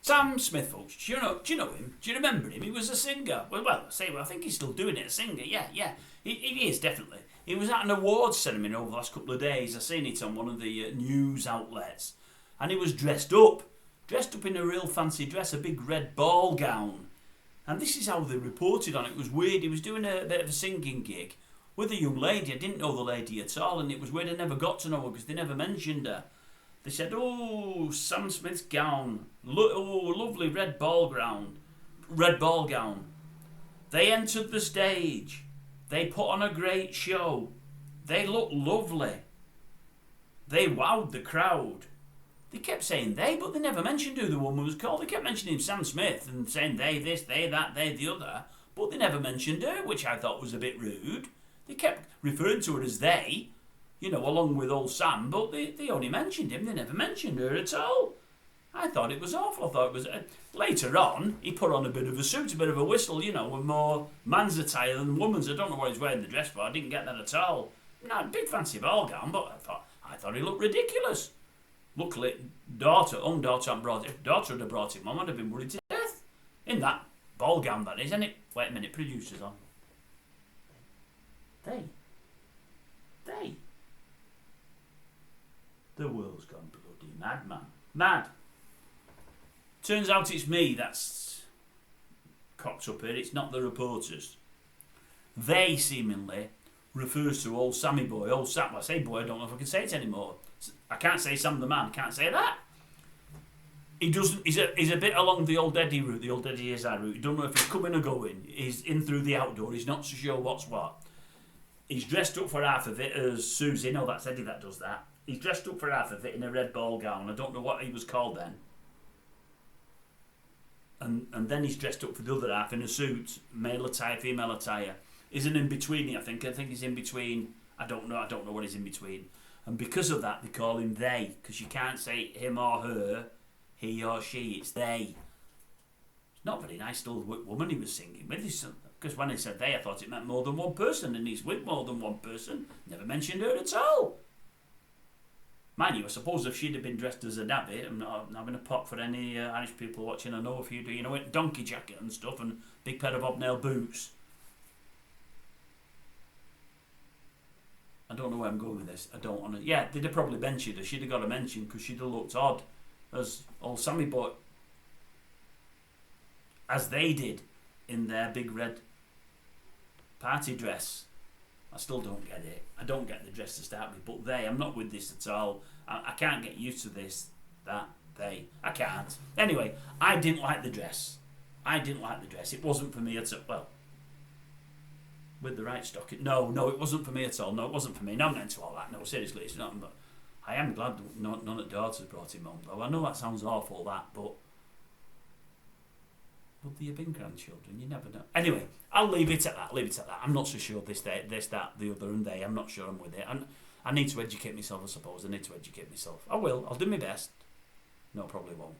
Sam Smith, folks. Do you know him? Do you remember him? He was a singer. Well, I think he's still doing it. A singer. Yeah. He is definitely. He was at an awards ceremony over the last couple of days. I seen it on one of the news outlets, and he was dressed up in a real fancy dress, a big red ball gown. And this is how they reported on it. It was weird. He was doing a bit of a singing gig with a young lady. I didn't know the lady at all, and it was weird. I never got to know her because they never mentioned her. They said, "Oh, Sam Smith's gown. Lovely red ball gown. They entered the stage. They put on a great show. They looked lovely. They wowed the crowd." They kept saying they, but they never mentioned who the woman was called. They kept mentioning Sam Smith and saying they this, they that, they the other, but they never mentioned her, which I thought was a bit rude. They kept referring to her as they, along with old Sam, but they only mentioned him. They never mentioned her at all. I thought it was awful. I thought it was... later on, he put on a bit of a suit, a bit of a whistle, with more man's attire than woman's. I don't know what he's wearing the dress for. I didn't get that at all. No, big fancy ball gown, but I thought he looked ridiculous. Luckily, own daughter hadn't brought it. If daughter had brought it, Mum would have been worried to death. In that ball gown, that is, isn't it? Wait a minute, producer's on. They. The world's gone bloody mad, man. Mad. Turns out it's me that's cocked up here. It's not the reporters. They seemingly refers to old Sammy boy. Old Sam. Well, I say boy, I don't know if I can say it anymore. I can't say Sam the man. Can't say that. He doesn't. He's a bit along the old Eddie route, the old Eddie Izzard route. You don't know if he's coming or going. He's in through the outdoor. He's not so sure what's what. He's dressed up for half of it as Susie. No, that's Eddie that does that. He's dressed up for half of it in a red ball gown. I don't know what he was called then. And then he's dressed up for the other half in a suit, male attire, female attire. He's an in-between, I think. I think he's in between. I don't know what he's in between. And because of that, they call him they, because you can't say him or her, he or she, it's they. It's not very nice little woman he was singing with, because when he said they, I thought it meant more than one person, and he's with more than one person. Never mentioned her at all. Mind you, I suppose if she'd have been dressed as a navvy, I'm not having a pot for any Irish people watching, I know if you do, donkey jacket and stuff, and big pair of hobnail boots. I don't know where I'm going with this. I don't want to... Yeah, they'd have probably mentioned her. She'd have got a mention because she'd have looked odd as old Sammy boy. As they did in their big red party dress. I still don't get it. I don't get the dress to start with, but I'm not with this at all. I can't get used to this, I can't. Anyway, I didn't like the dress. It wasn't for me at all. Well, with the right stocking. No, it wasn't for me at all. No, it wasn't for me. No, I'm not into all that. No, seriously, it's not. But I am glad none of the daughters brought him on, though. I know that sounds awful, but would there have been grandchildren? You never know. Anyway, I'll leave it at that. I'm not so sure this, that, the other, and they. I'm not sure I'm with it. I need to educate myself, I suppose. I need to educate myself. I will. I'll do my best. No, probably won't.